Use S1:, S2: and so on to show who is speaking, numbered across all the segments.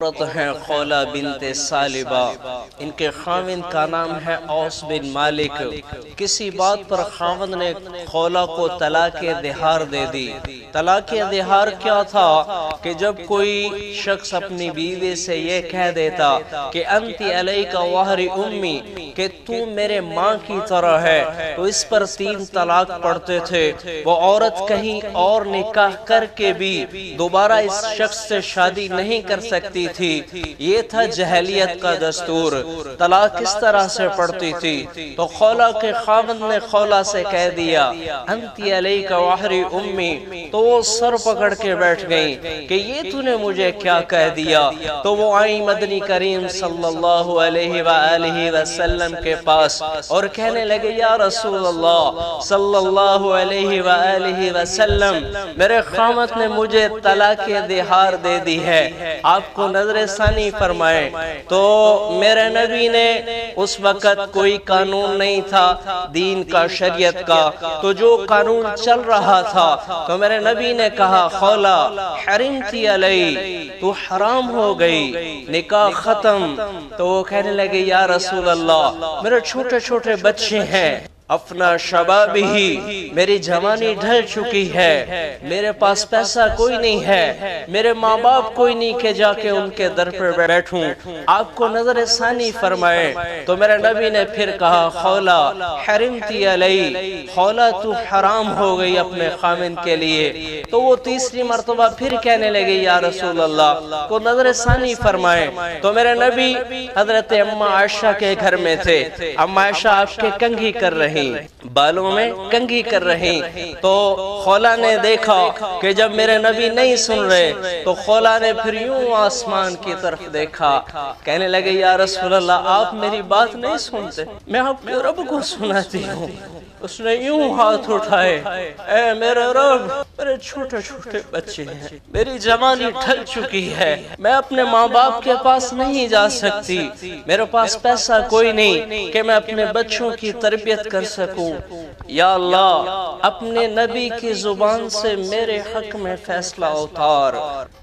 S1: عورت ہیں خولہ بنت ثعلبہ، ان کے خاوند کا نام ہے اوس بن مالک۔ کسی بات پر خاوند نے خولہ کو طلاق دہار دے دی۔ طلاق دہار کیا تھا کہ جب کوئی شخص اپنی بیوی سے یہ کہہ دیتا کہ انت علیک وہر امی، کہ تو میرے ماں کی طرح ہے، تو اس پر 3 طلاق پڑتے تھے۔ وہ عورت کہیں اور نکاح کر کے بھی دوبارہ اس شخص سے شادی نہیں کر سکتی تھی۔ یہ تھا جہلیت کا دستور۔ طلاق کس طرح سے پڑتی تھی؟ تو خولہ کے خاوند نے خولہ سے کہہ دیا انت علیک وہر امی، تو وہ سر پکڑ کے بیٹھ گئیں کہ یہ تو نے مجھے کیا کہہ دیا۔ تو وہ آئی مدنی کریم صلی اللہ علیہ وآلہ وسلم کے پاس اور کہنے لگے یا رسول اللہ صلی اللہ علیہ وآلہ وسلم، میرے خاوند نے مجھے طلاق دہار دے دی ہے، آپ کو نظر ثانی فرمائے۔ تو میرے نبی نے اس وقت کوئی قانون نہیں تھا دین کا، شریعت کا، تو جو قانون چل رہا تھا تو میرے نبی نے کہا خولہ حرمتی علی، تو حرام ہو گئی، نکاح ختم۔ تو وہ کہنے لگے یا رسول اللہ، میرے چھوٹے چھوٹے بچے ہیں، اپنا شباب ہی، میری جوانی ڈھل چکی ہے، میرے پاس پیسہ کوئی نہیں ہے، میرے ماں باپ کوئی نہیں کہ جا کے ان کے در پر بیٹھوں، آپ کو نظر ثانی فرمائے۔ تو میرے نبی نے پھر کہا خولہ حرمتی علی، خولہ تو حرام ہو گئی اپنے خاوند کے لیے۔ تو وہ تیسری مرتبہ پھر کہنے لگے یا رسول اللہ کو نظر ثانی فرمائے۔ تو میرے نبی حضرت اماں عائشہ کے گھر میں تھے، اماں عائشہ آپ کے کنگھی کر رہی، بالوں میں کنگھی کر رہی۔ تو خولہ نے دیکھا کہ جب میرے نبی نہیں سن رہے تو خولہ نے پھر یوں آسمان کی طرف دیکھا، کہنے لگے یا رسول اللہ آپ میری بات نہیں سنتے، میں آپ کے رب کو سناتی ہوں۔ اس نے یوں ہاتھ اٹھائے، اے میرے رب، میرے چھوٹے چھوٹے بچے ہیں، میری جوانی ڈھل چکی ہے، میں اپنے ماں باپ کے پاس نہیں جا سکتی، میرے پاس پیسہ کوئی نہیں کہ میں اپنے بچوں کی تربیت کر سکوں۔ یا اللہ اپنے نبی کی زبان سے میرے حق میں فیصلہ اتار۔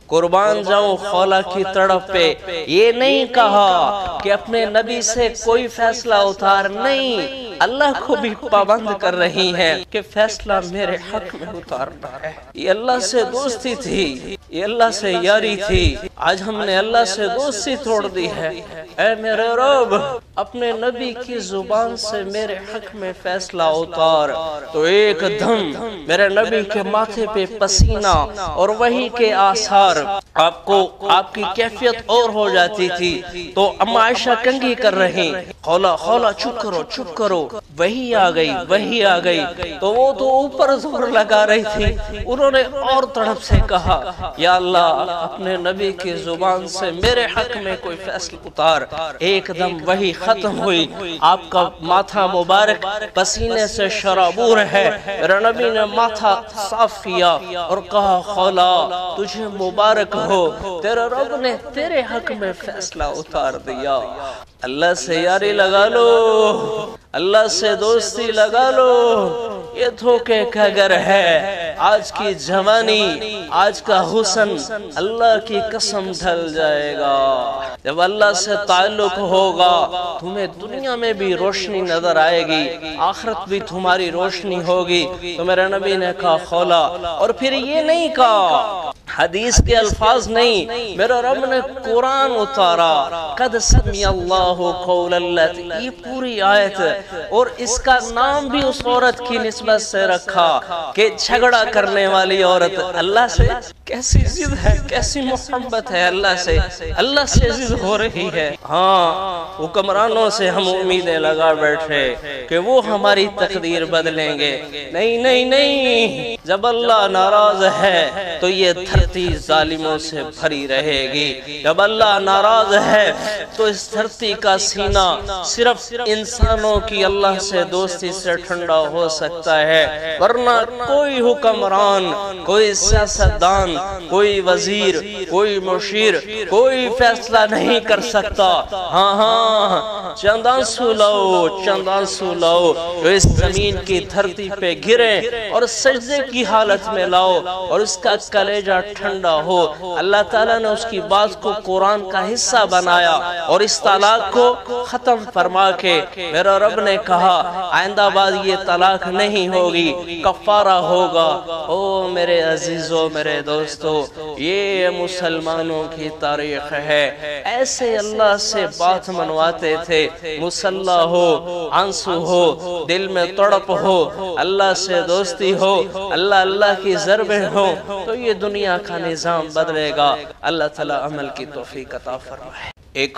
S1: قربان جاؤں خولہ کی تڑپ پہ، یہ نہیں کہا کہ اپنے نبی سے کوئی فیصلہ اتار، نہیں، اللہ کو بھی پابند کر رہی ہیں کہ فیصلہ میرے حق میں اتارنا ہے۔ یہ اللہ سے دوستی تھی، یہ اللہ سے یاری تھی، آج ہم نے اللہ سے دوستی توڑ دی ہے۔ اے میرے رب اپنے نبی کی زبان سے میرے حق میں فیصلہ اتار۔ تو ایک دم میرے نبی کے ماتھے پہ پسینہ اور وحی کے آثار، آپ کی کیفیت اور ہو جاتی تھی۔ تو اماں عائشہ کنگھی کر رہی، خولہ چپ کرو چپ کرو، وحی آ گئی وحی آ گئی۔ تو وہ تو اوپر زور لگا رہی تھی، انہوں نے اور طرف سے کہا یا اللہ اپنے نبی کی زبان سے میرے حق میں کوئی فیصلہ اتار۔ ایک دم وحی ختم ہوئی، آپ کا ماتھا مبارک پسینے سے شرابور ہے۔ میرے نبی نے ماتھا صاف کیا اور کہا خولہ تجھے مبارک ہو، تیرے رب نے تیرے حق میں فیصلہ اتار دیا۔ اللہ سے یاری لگا لو، اللہ سے دوستی لگا لو، یہ دھوکے کا گھر ہے۔ آج کی جوانی، آج کا حسن اللہ کی قسم ڈھل جائے گا۔ جب اللہ سے تعلق ہوگا تمہیں دنیا میں بھی روشنی نظر آئے گی، آخرت بھی تمہاری روشنی ہوگی۔ تو میرے نبی نے کہا خولہ، اور پھر یہ نہیں کہا، حدیث کے الفاظ نہیں، میرے رب نے قرآن اتارا، قد سمع اللہ قول التی، یہ پوری آیت، اور اس کا نام بھی اس عورت کی نسبت سے رکھا کہ جھگڑا کرنے والی عورت۔ اللہ سے کیسی ضد ہے، کیسی محبت ہے اللہ سے، اللہ سے ضد ہو رہی ہے۔ ہاں حکمرانوں سے ہم امیدیں لگا بیٹھے کہ وہ ہماری تقدیر بدلیں گے، نہیں نہیں نہیں، جب اللہ ناراض ہے تو یہ دھرتی ظالموں سے بھری رہے گی، جب اللہ ناراض ہے تو اس دھرتی کا سینہ صرف انسانوں کی اللہ سے دوستی سے ٹھنڈا ہو سکتا ہے، ورنہ کوئی حکمران، کوئی سیاستدان، کوئی وزیر، کوئی مشیر، کوئی فیصلہ نہیں کر سکتا۔ ہاں چند آنسو لاؤ، چند آنسو لاؤ، جو اس زمین کی دھرتی پہ گریں اور سجدے کی حالت میں لاؤ اور اس کا کلیجہ ٹھنڈا ہو۔ اللہ تعالیٰ نے اس کی بات کو قرآن کا حصہ بنایا اور اس طلاق کو ختم فرما کے میرا رب نے کہا آئندہ بعد یہ طلاق نہیں ہوگی، کفارہ ہوگا۔ او میرے عزیزو، میرے دوستو، یہ مسلمانوں کی تاریخ ہے۔ ایسے اللہ سے بات منواتے تھے، مسلح ہو، آنسو ہو، دل میں تڑپ ہو، اللہ سے دوستی ہو، اللہ کی ضربیں ہو، تو یہ دنیا کا نظام بدلے گا۔ اللہ تعالی عمل کی توفیق عطا فرمائے۔ ایک